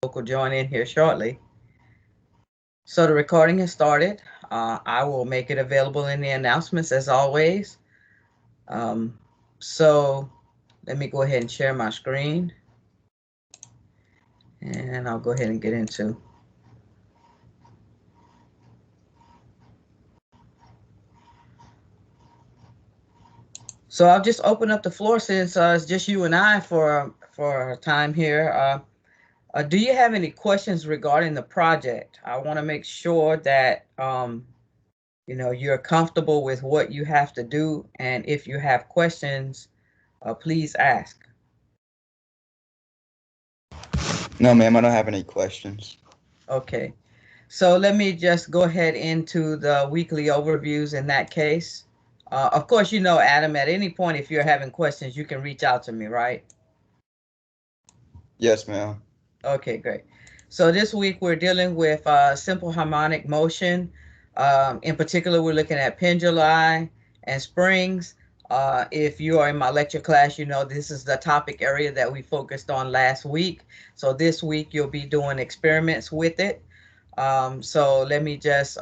will join in here shortly. So the recording has started. I will make it available in the announcements as always. Um, so let me go ahead and share my screen, and I'll go ahead and get into. So I'll just open up the floor since it's just you and I for a time here. Do you have any questions regarding the project? I want to make sure that you're comfortable with what you have to do, and if you have questions, please ask. No, ma'am, I don't have any questions. Okay, so let me just go ahead into the weekly overviews in that case. Of course, Adam, at any point, if you're having questions, you can reach out to me, right? Yes, ma'am. Okay, great. So this week we're dealing with simple harmonic motion. In particular, we're looking at penduli and springs. If you are in my lecture class, you know this is the topic area that we focused on last week. So this week you'll be doing experiments with it. So let me just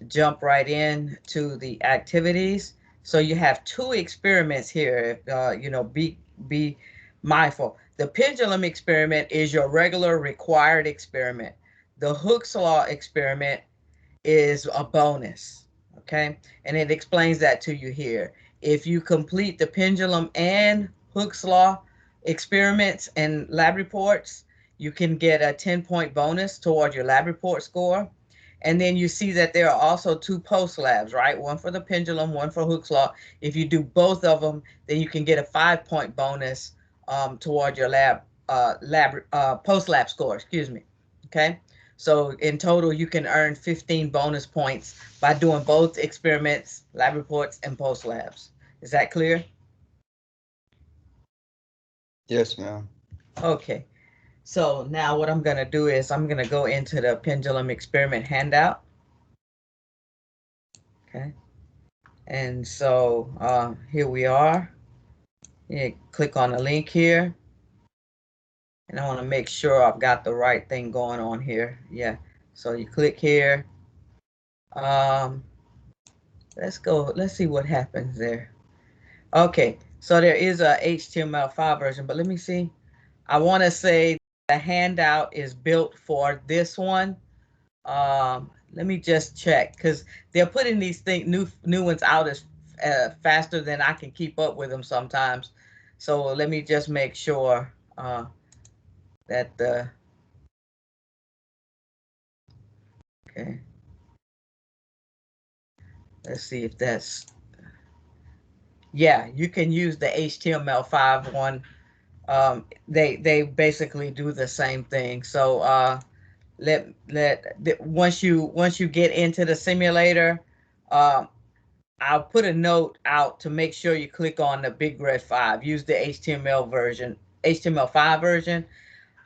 jump right in to the activities. So you have two experiments here. Be mindful. The pendulum experiment is your regular required experiment. The Hooke's law experiment is a bonus. Okay, and it explains that to you here. If you complete the pendulum and Hooke's law experiments and lab reports, you can get a 10-point bonus toward your lab report score. And then you see that there are also two post labs, right? One for the pendulum, one for Hooke's law. If you do both of them, then you can get a 5-point bonus toward your post lab score. Excuse me. Okay. So in total, you can earn 15 bonus points by doing both experiments, lab reports, and post labs. Is that clear? Yes, ma'am. Okay. So now what I'm going to do is I'm going to go into the pendulum experiment handout. Okay. And so here we are. You click on the link here. And I want to make sure I've got the right thing going on here. Yeah. So you click here. Um, let's go. Let's see what happens there. Okay. So there is a HTML5 version, but let me see. I want to say the handout is built for this one. Let me just check because they're putting these new ones out as faster than I can keep up with them sometimes. So let me just make sure that the okay. Let's see if that's yeah. You can use the HTML5 one. They basically do the same thing. So once you get into the simulator, um, I'll put a note out to make sure you click on the big red 5. Use the HTML5 version.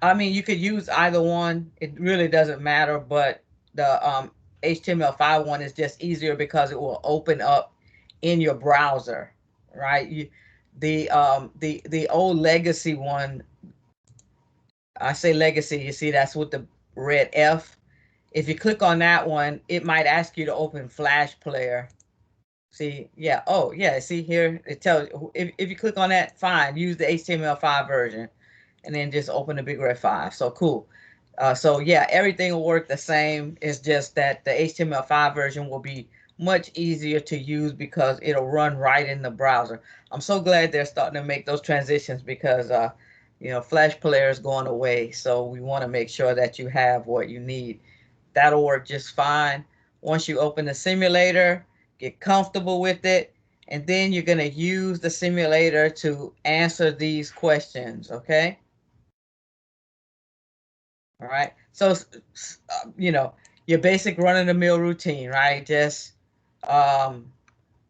I mean, you could use either one. It really doesn't matter, but the HTML5 one is just easier because it will open up in your browser, right? The old legacy one, I say legacy, you see that's with the red F. If you click on that one, it might ask you to open Flash Player. See, yeah. Oh, yeah. See here, it tells you if you click on that, fine. Use the HTML5 version, and then just open the Big Red 5. So cool. So yeah, everything will work the same. It's just that the HTML5 version will be much easier to use because it'll run right in the browser. I'm so glad they're starting to make those transitions because Flash Player is going away. So we want to make sure that you have what you need. That'll work just fine. Once you open the simulator, get comfortable with it, and then you're going to use the simulator to answer these questions, okay? All right. So, your basic run-of-the-mill routine, right? Just um,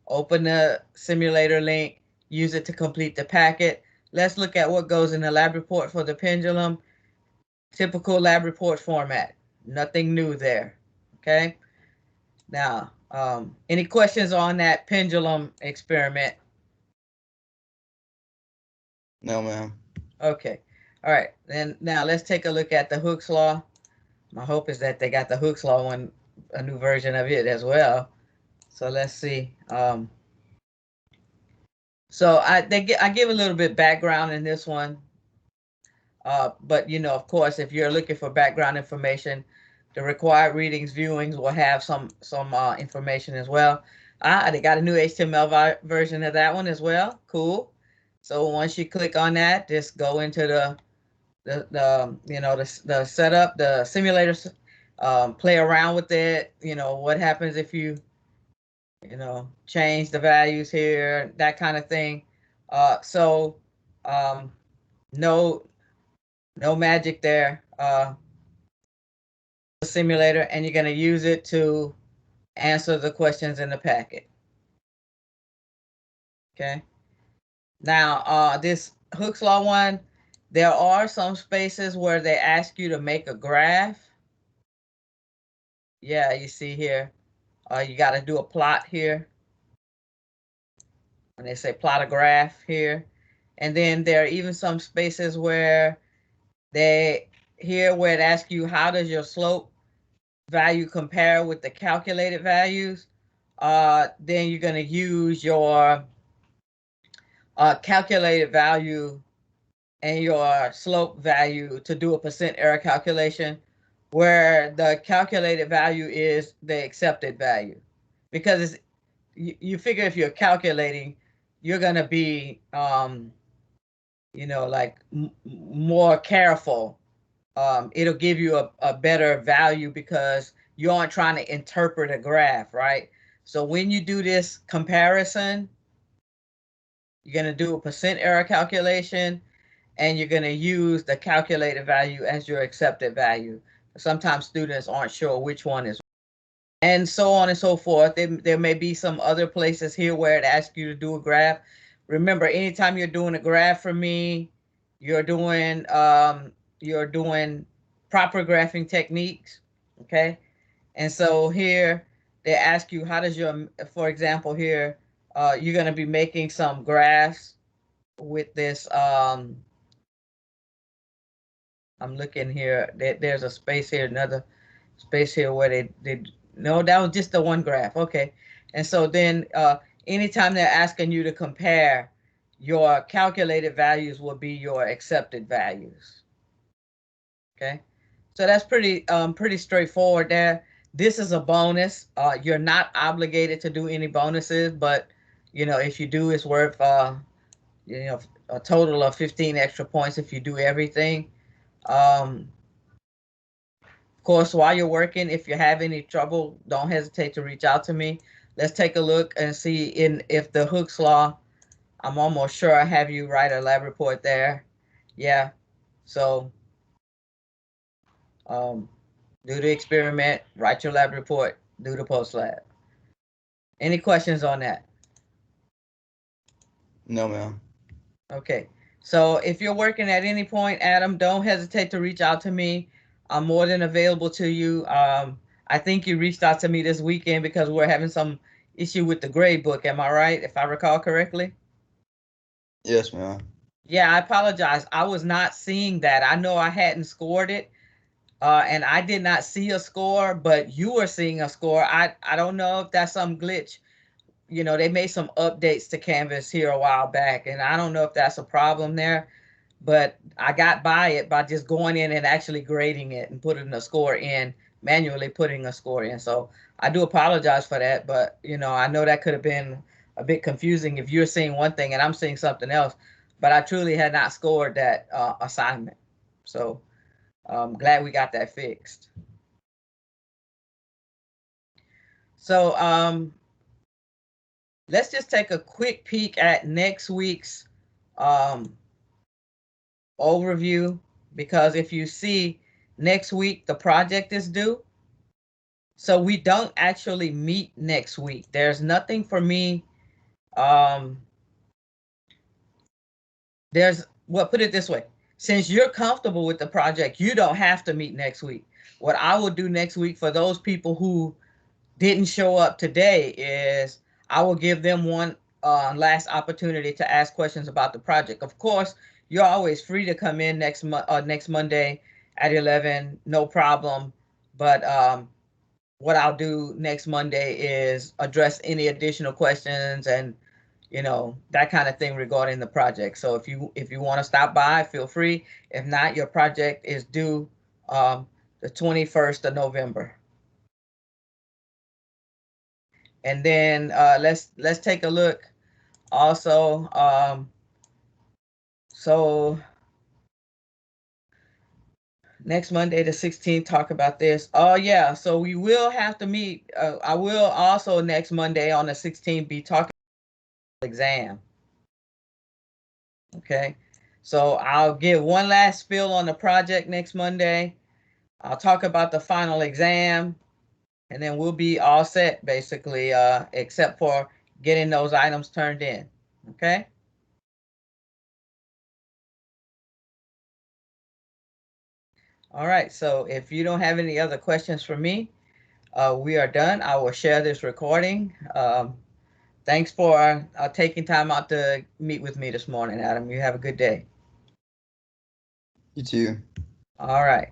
open the simulator link, use it to complete the packet. Let's look at what goes in the lab report for the pendulum. Typical lab report format. Nothing new there, okay? Now, any questions on that pendulum experiment? No, ma'am. Okay. All right, then now let's take a look at the Hooke's Law. My hope is that they got the Hooke's Law one, a new version of it as well. So let's see. So I give a little bit background in this one. But you know, of course, if you're looking for background information, the required readings, viewings will have some information as well. They got a new HTML version of that one as well. Cool. So once you click on that, just go into the you know the setup, the simulator, play around with it. You know what happens if you know change the values here, that kind of thing. So no no magic there. Simulator, and you're going to use it to answer the questions in the packet. Okay. Now, this Hooke's Law one, there are some spaces where they ask you to make a graph. Yeah, you see here, you got to do a plot here. When they say plot a graph here. And then there are even some spaces where where it asks you, how does your slope value compare with the calculated values? Then you're going to use your calculated value and your slope value to do a percent error calculation, where the calculated value is the accepted value. Because you figure if you're calculating, you're going to be, you know, like more careful. It'll give you a better value because you aren't trying to interpret a graph, right? So when you do this comparison, you're going to do a percent error calculation, and you're going to use the calculated value as your accepted value. Sometimes students aren't sure which one is, and so on and so forth. There may be some other places here where it asks you to do a graph. Remember, anytime you're doing a graph for me, you're doing proper graphing techniques, okay? And so here they ask you, how does your, for example, here, you're going to be making some graphs with this. I'm looking here. There's a space here, another space here where they no, that was just the one graph. Okay. And so then anytime they're asking you to compare, your calculated values will be your accepted values. Okay. So that's pretty straightforward there. This is a bonus. You're not obligated to do any bonuses, but you know, if you do, it's worth you know, a total of 15 extra points if you do everything. Of course, while you're working, if you have any trouble, don't hesitate to reach out to me. Let's take a look and see if the Hooke's Law, I'm almost sure I have you write a lab report there. Yeah. So do the experiment, write your lab report, do the post lab. Any questions on that? No, ma'am. Okay. So if you're working at any point, Adam, don't hesitate to reach out to me. I'm more than available to you. I think you reached out to me this weekend because we're having some issue with the grade book. Am I right, if I recall correctly? Yes, ma'am. Yeah, I apologize. I was not seeing that. I know I hadn't scored it, and I did not see a score, but you were seeing a score. I don't know if that's some glitch. You know, they made some updates to Canvas here a while back, and I don't know if that's a problem there, but I got by it by just going in and actually grading it and putting a score in, manually putting a score in. So I do apologize for that, but you know, I know that could have been a bit confusing if you're seeing one thing and I'm seeing something else, but I truly had not scored that assignment. So I'm glad we got that fixed. So let's just take a quick peek at next week's um, overview, because if you see next week, the project is due. So we don't actually meet next week. There's nothing for me. Well, put it this way. Since you're comfortable with the project, you don't have to meet next week. What I will do next week for those people who didn't show up today is I will give them one last opportunity to ask questions about the project. Of course, you're always free to come in next Monday at 11, no problem. But what I'll do next Monday is address any additional questions and, you know, that kind of thing regarding the project. So if you want to stop by, feel free. If not, your project is due the 21st of November. And then let's take a look also. So next Monday, the 16th, talk about this. Oh yeah, so we will have to meet. I will also next Monday on the 16th be talking about the exam. Okay, so I'll give one last spiel on the project next Monday. I'll talk about the final exam, and then we'll be all set basically, except for getting those items turned in. Okay. All right, so if you don't have any other questions for me, we are done. I will share this recording. Thanks for taking time out to meet with me this morning, Adam. You have a good day. You too. All right.